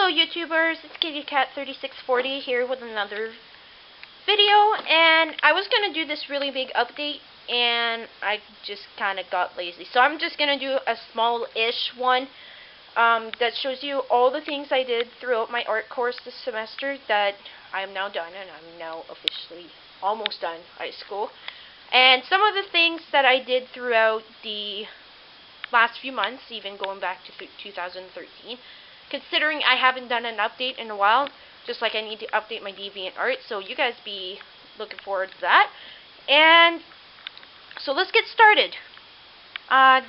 Hello YouTubers, it's KittyCat3640 here with another video, and I was going to do this really big update and I just kind of got lazy. So I'm just going to do a small-ish one that shows you all the things I did throughout my art course this semester that I am now done, and I'm now officially almost done high school. And some of the things that I did throughout the last few months, even going back to 2013, considering I haven't done an update in a while, just like I need to update my DeviantArt, so you guys be looking forward to that. And so let's get started.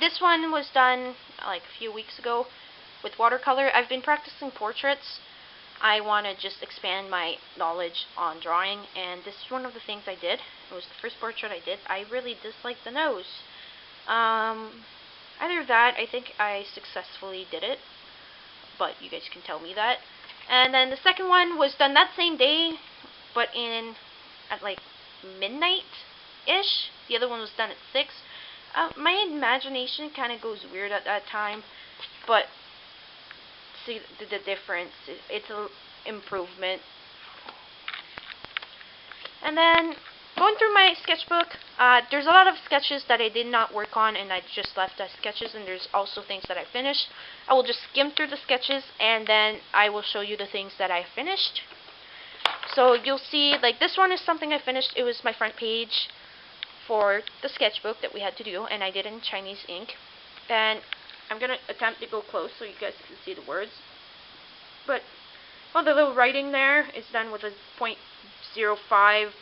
This one was done like a few weeks ago with watercolor. I've been practicing portraits. I want to just expand my knowledge on drawing, and this is one of the things I did. It was the first portrait I did. I really disliked the nose. Either that, I think I successfully did it, but you guys can tell me that. And then the second one was done that same day, but at like midnight-ish. The other one was done at 6. My imagination kind of goes weird at that time, but see the difference. It's an improvement. And then going through my sketchbook, there's a lot of sketches that I did not work on and I just left as sketches, and there's also things that I finished. I will just skim through the sketches and then I will show you the things that I finished. So you'll see, like, this one is something I finished. It was my front page for the sketchbook that we had to do, and I did it in Chinese ink. And I'm going to attempt to go close so you guys can see the words. But all the little writing there is done with a .05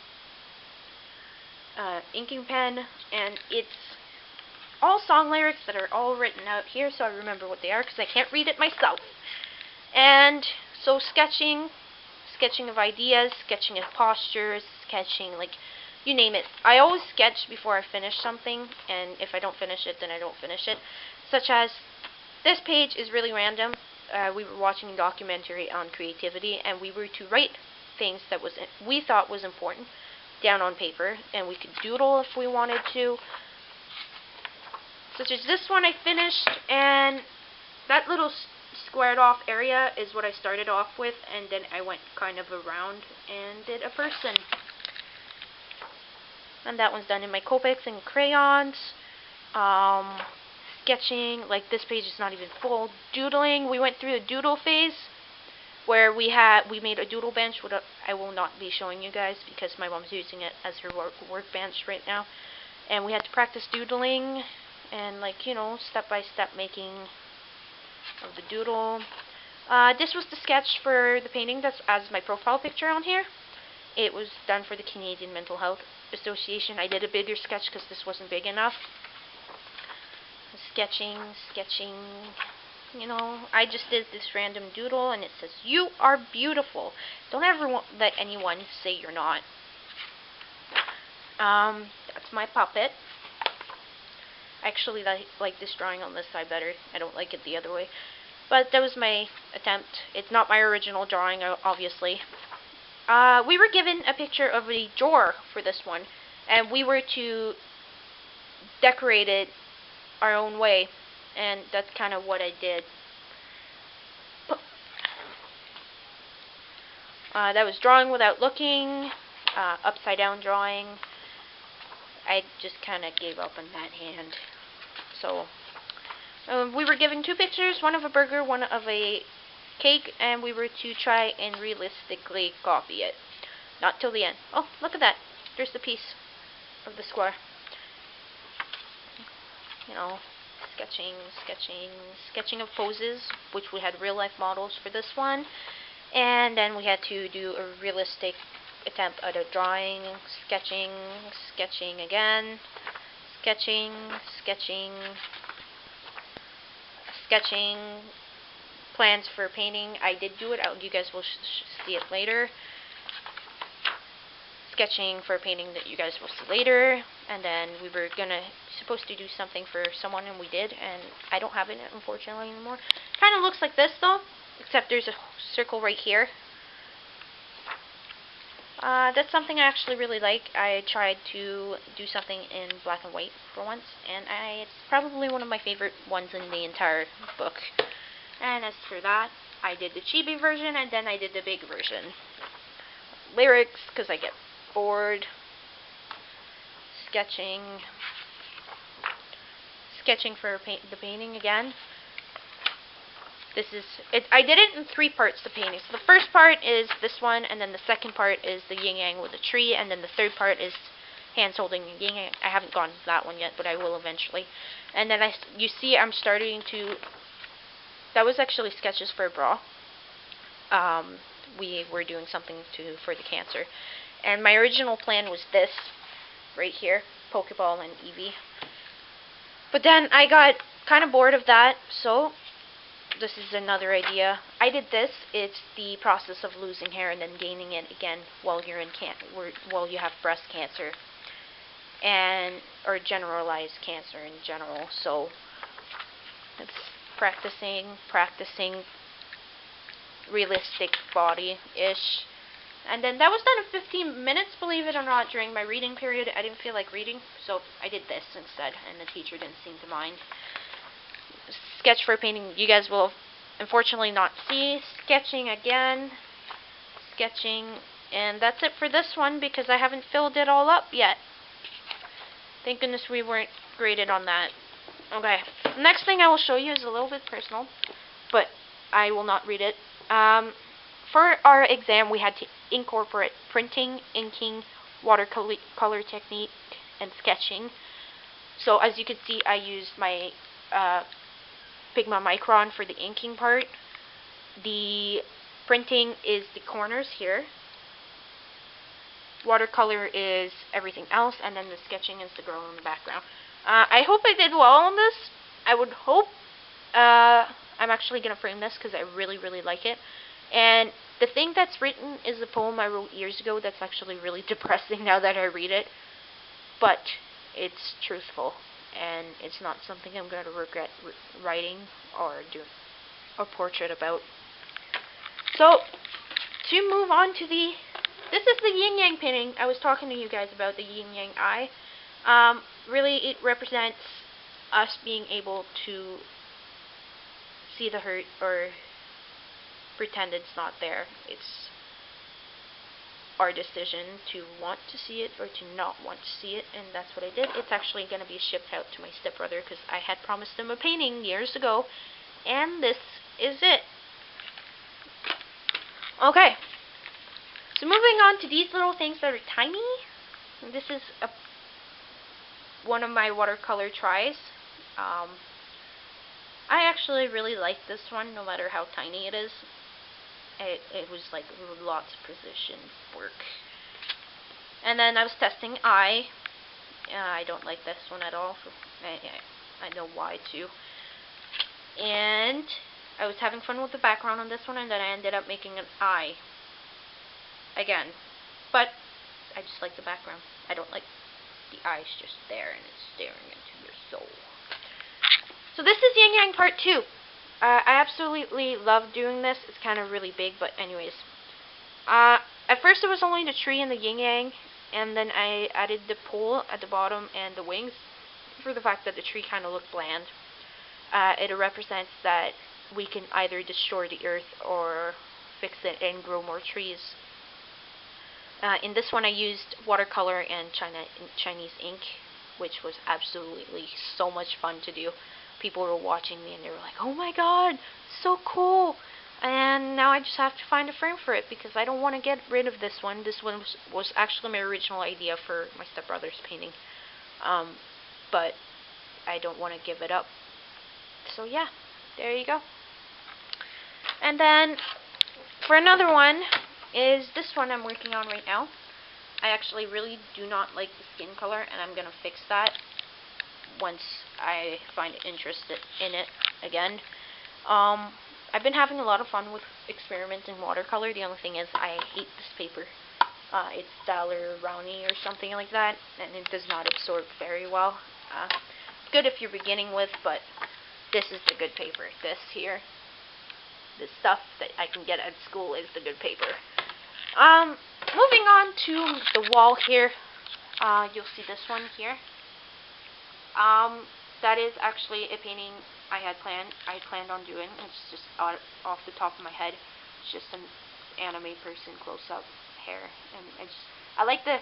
inking pen, and it's all song lyrics that are all written out here, so I remember what they are because I can't read it myself. And so sketching of ideas, sketching of postures, sketching, like, you name it. I always sketch before I finish something, and if I don't finish it, then I don't finish it. Such as, this page is really random. We were watching a documentary on creativity, and we were to write things that we thought was important down on paper, and we could doodle if we wanted to. Such as this one I finished, and that little squared off area is what I started off with, and then I went kind of around and did a person. And that one's done in my Copics and crayons. Sketching, like this page is not even full. Doodling, we went through a doodle phase where we made a doodle bench. I will not be showing you guys because my mom's using it as her workbench right now. And we had to practice doodling and, like, you know, step-by-step making of the doodle. This was the sketch for the painting that's as my profile picture on here. It was done for the Canadian Mental Health Association. I did a bigger sketch because this wasn't big enough. Sketching, you know, I just did this random doodle, and it says, "You are beautiful." Don't ever let anyone say you're not. That's my puppet. I actually like this drawing on this side better. I don't like it the other way. But that was my attempt. It's not my original drawing, obviously. We were given a picture of a drawer for this one, and we were to decorate it our own way, and that's kind of what I did. That was drawing without looking, upside down drawing. I just kind of gave up on that hand. So we were given 2 pictures, one of a burger, one of a cake, and we were to try and realistically copy it. Not till the end. Oh, look at that. There's the piece of the square. You know, sketching of poses, which we had real life models for this one. And then we had to do a realistic attempt at a drawing, sketching again, sketching, plans for painting. I did do it. You guys will see it later. Sketching for a painting that you guys will see later. And then we were supposed to do something for someone, and we did, and I don't have it unfortunately anymore. Kind of looks like this though, except there's a circle right here. That's something I actually really like. I tried to do something in black and white for once, and it's probably one of my favorite ones in the entire book. And as for that, I did the chibi version, and then I did the big version. Lyrics, because I get bored. Sketching for the painting again. This is it. I did it in 3 parts, the painting. So the first part is this one, and then the second part is the yin yang with the tree, and then the third part is hands holding the yin yang. I haven't gone to that one yet, but I will eventually. And then you see I'm starting to. That was actually sketches for a bra. We were doing something for the cancer, and my original plan was this right here, Pokeball and Eevee. But then I got kind of bored of that, so this is another idea. I did this. It's the process of losing hair and then gaining it again while you're while you have breast cancer or generalized cancer in general. So it's practicing realistic body-ish. And then that was done in 15 minutes, believe it or not, during my reading period. I didn't feel like reading, so I did this instead, and the teacher didn't seem to mind. Sketch for a painting, you guys will unfortunately not see. Sketching again. And that's it for this one, because I haven't filled it all up yet. Thank goodness we weren't graded on that. Okay, the next thing I will show you is a little bit personal, but I will not read it. For our exam, we had to incorporate printing, inking, watercolor technique, and sketching. So as you can see, I used my Pigma Micron for the inking part. The printing is the corners here. Watercolor is everything else, and then the sketching is the girl in the background. I hope I did well on this. I would hope. I'm actually going to frame this because I really, really like it. And the thing that's written is a poem I wrote years ago that's actually really depressing now that I read it. But it's truthful, and it's not something I'm going to regret writing or doing a portrait about. So, to move on to this is the yin yang painting I was talking to you guys about, the yin yang eye. Really, it represents us being able to see the hurt or pretend it's not there. It's our decision to want to see it or to not want to see it, and that's what I did. It's actually going to be shipped out to my stepbrother because I had promised him a painting years ago, and this is it. Okay, so moving on to these little things that are tiny. This is one of my watercolor tries. I actually really like this one, no matter how tiny it is. It was like lots of precision work. And then I was testing eye. I don't like this one at all. I know why too. And I was having fun with the background on this one, and then I ended up making an eye. Again. But I just like the background. I don't like the eye's just there and it's staring into your soul. So this is Yin Yang Part 2. I absolutely love doing this. It's kind of really big, but anyways. At first it was only the tree and the yin yang, and then I added the pole at the bottom and the wings for the fact that the tree kind of looked bland. It represents that we can either destroy the earth or fix it and grow more trees. In this one I used watercolor and Chinese ink, which was absolutely so much fun to do. People were watching me and they were like, "Oh my god, so cool!" And now I just have to find a frame for it because I don't want to get rid of this one. This one was actually my original idea for my stepbrother's painting, but I don't want to give it up. So yeah, there you go. And then for another one is this one I'm working on right now. I actually really do not like the skin color, and I'm gonna fix that once I find interest in it again. I've been having a lot of fun with experimenting watercolor. The only thing is I hate this paper. It's Daler-Rowney or something like that, and it does not absorb very well. It's good if you're beginning with, but this is the good paper. This here, the stuff that I can get at school is the good paper. Moving on to the wall here, you'll see this one here. that is actually a painting I had planned on doing. It's just off the top of my head. It's just an anime person close-up hair, and I like the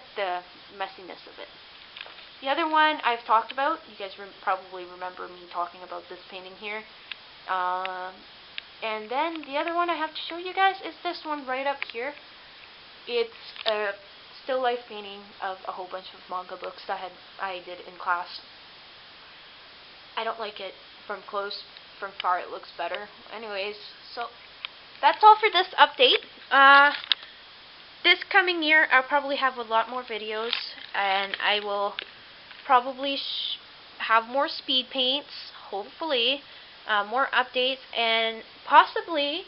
messiness of it. The other one I've talked about. You guys probably remember me talking about this painting here. And then the other one I have to show you guys is this one right up here. It's a still life painting of a whole bunch of manga books that I did in class. I don't like it from close. From far it looks better. Anyways, so that's all for this update. This coming year I'll probably have a lot more videos, and I will probably have more speed paints, hopefully, more updates, and possibly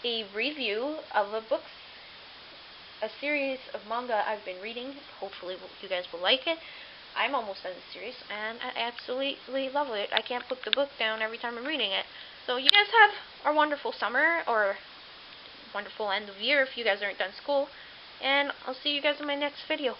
a review of a series of manga I've been reading. Hopefully you guys will like it. I'm almost done the series, and I absolutely love it. I can't put the book down every time I'm reading it. So you guys have a wonderful summer, or wonderful end of year if you guys aren't done school, and I'll see you guys in my next video.